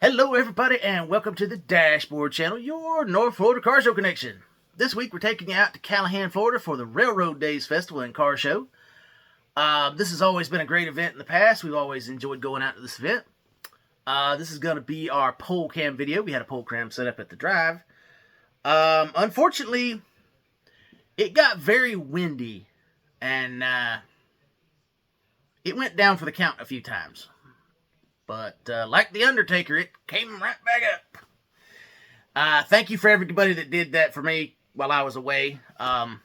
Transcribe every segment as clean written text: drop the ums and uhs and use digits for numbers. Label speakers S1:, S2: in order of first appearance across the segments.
S1: Hello everybody and welcome to the Dashboard Channel, your North Florida car show connection. This week we're taking you out to Callahan, Florida for the Railroad Days Festival and Car Show. This has always been a great event in the past. We've always enjoyed going out to this event. This is going to be our pole cam video. We had a pole cam set up at the drive. Unfortunately, it got very windy and it went down for the count a few times. But like the Undertaker, it came right back up. Thank you for everybody that did that for me while I was away. I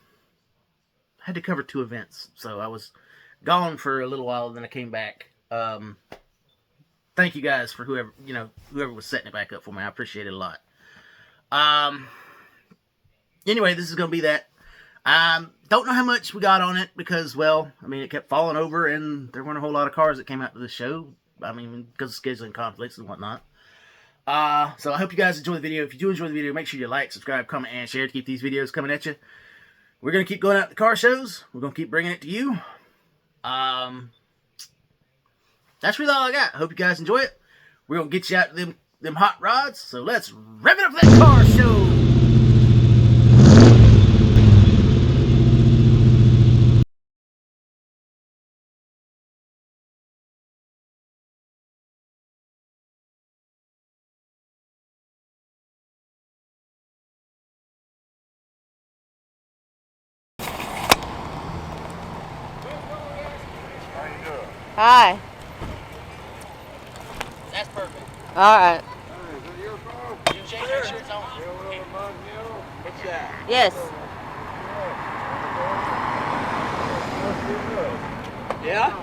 S1: had to cover 2 events, so I was gone for a little while, then I came back. Thank you guys for whoever was setting it back up for me. I appreciate it a lot. Anyway, this is going to be that. Don't know how much we got on it because, well, I mean, it kept falling over and there weren't a whole lot of cars that came out to the show. I mean, because of scheduling conflicts and whatnot. So I hope you guys enjoy the video. If you do enjoy the video, make sure you like, subscribe, comment, and share to keep these videos coming at you. We're going to keep going out to car shows. We're going to keep bringing it to you. That's really all I got. I hope you guys enjoy it. We're going to get you out to them hot rods. So let's rev it up for that car show.
S2: Hi.
S1: That's perfect.
S2: All right.
S1: You change your shirts on? What's that?
S2: Yes.
S3: Yeah?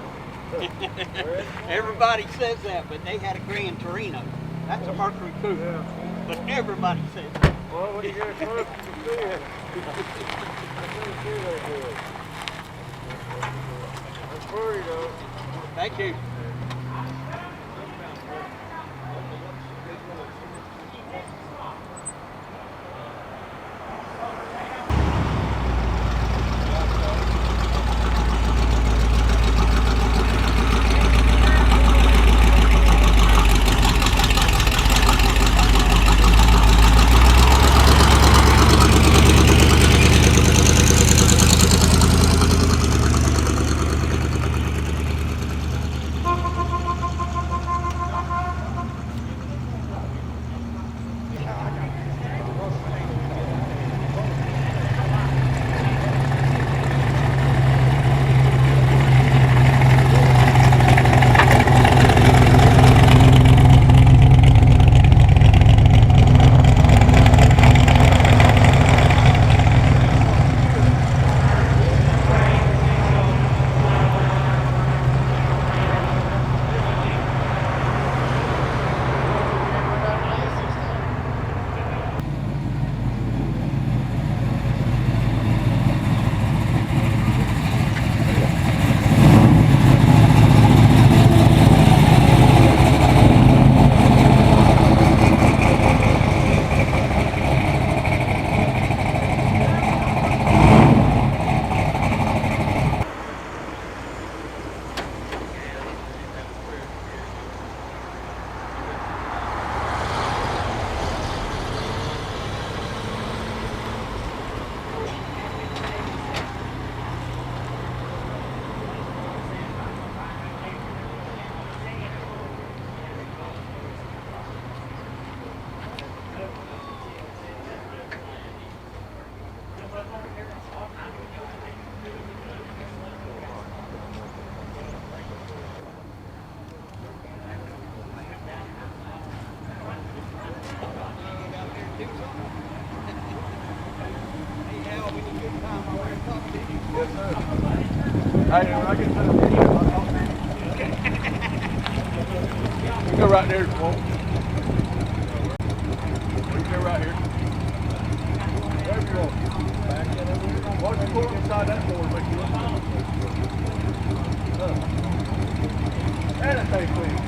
S3: Everybody says that, but they had a Grand Torino. That's a Mercury coupe. Yeah. But everybody says that.
S4: Well, when you get it close, you can see it. I couldn't see that good. That's pretty though.
S3: Thank you.
S4: Hey, when I get to the video, I'll talk to you. You go right there, Paul. You go right here. There you go. Back in over here. Watch the door inside that door, make you look. And a tape, please.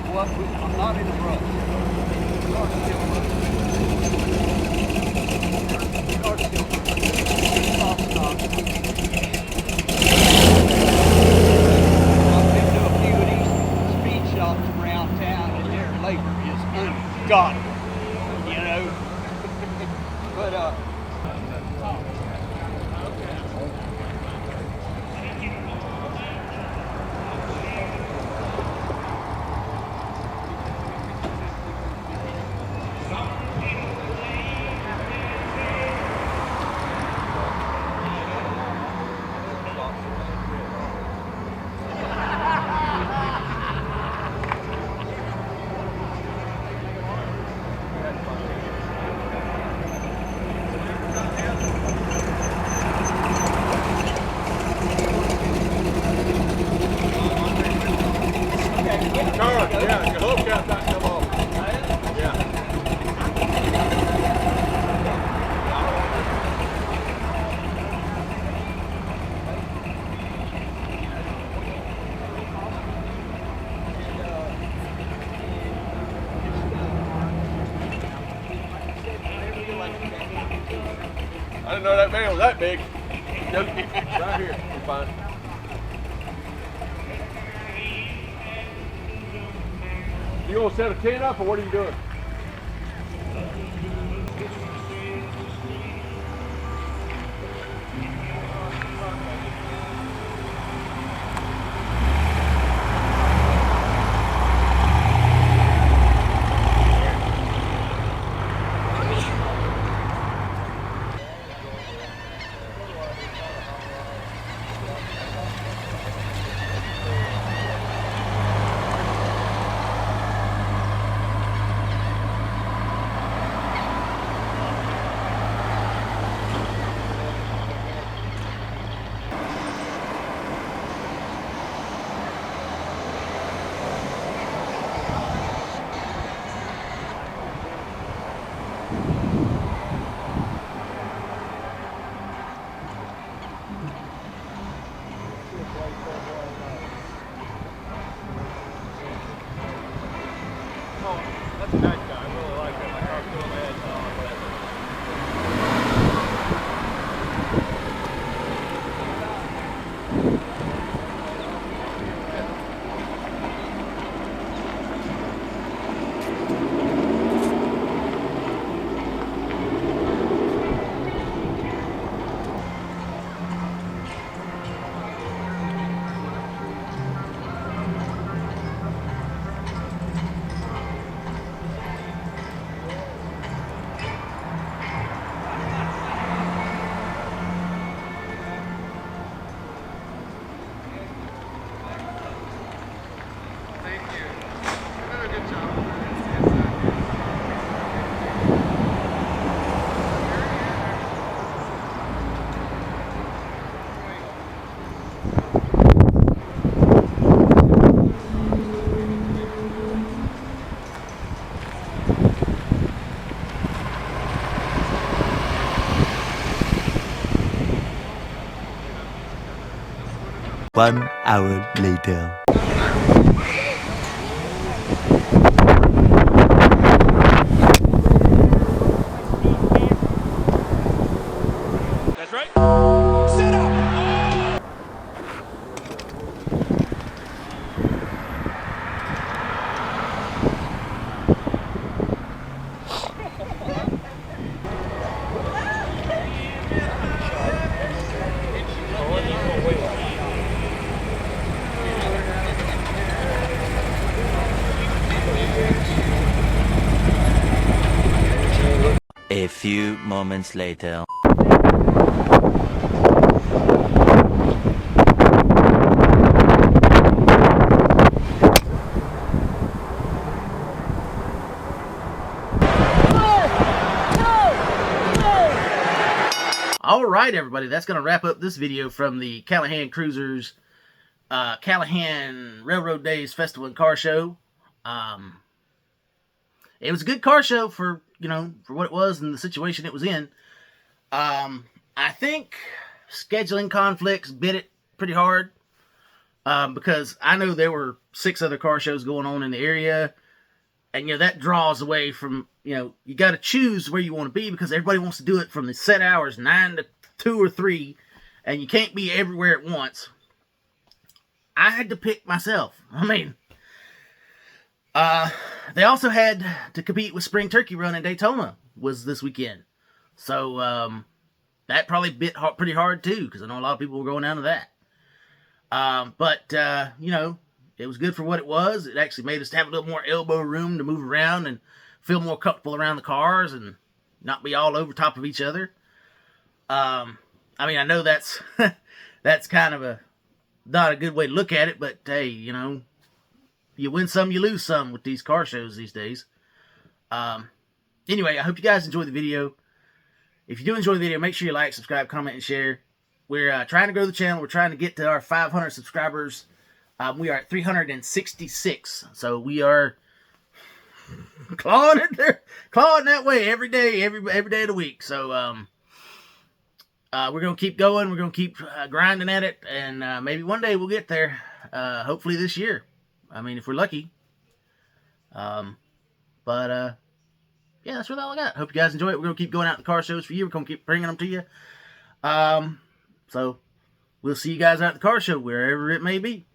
S3: Well, I'm not in the rush. Car's still
S4: didn't know that van was that big. Nope. Right here. You're fine. You gonna set a tent up or what are you doing? That's a nice guy. I really like him. I talked to him at
S5: One hour later.
S4: That's right. Sit up!
S5: A few moments later.
S1: All right, everybody, that's going to wrap up this video from the Callahan Cruisers Callahan Railroad Days Festival and Car Show. It was a good car show for, for what it was and the situation it was in. I think scheduling conflicts bit it pretty hard because I know there were 6 other car shows going on in the area. And, that draws away from, you got to choose where you want to be because everybody wants to do it from the set hours, 9 to 2 or 3, and you can't be everywhere at once. I had to pick myself. They also had to compete with Spring Turkey Run in Daytona was this weekend. So, that probably bit pretty hard too because I know a lot of people were going down to that. But it was good for what it was. It actually made us have a little more elbow room to move around and feel more comfortable around the cars and not be all over top of each other. I know that's that's kind of not a good way to look at it, but hey, you win some, you lose some with these car shows these days. Anyway, I hope you guys enjoyed the video. If you do enjoy the video, make sure you like, subscribe, comment, and share. We're trying to grow the channel. We're trying to get to our 500 subscribers. We are at 366, so we are clawing that way every day, every day of the week. So we're gonna keep going. We're gonna keep grinding at it, and maybe one day we'll get there. Hopefully this year. If we're lucky. Yeah, that's really all I got. Hope you guys enjoy it. We're gonna keep going out to car shows for you. We're gonna keep bringing them to you. So we'll see you guys at the car show, wherever it may be.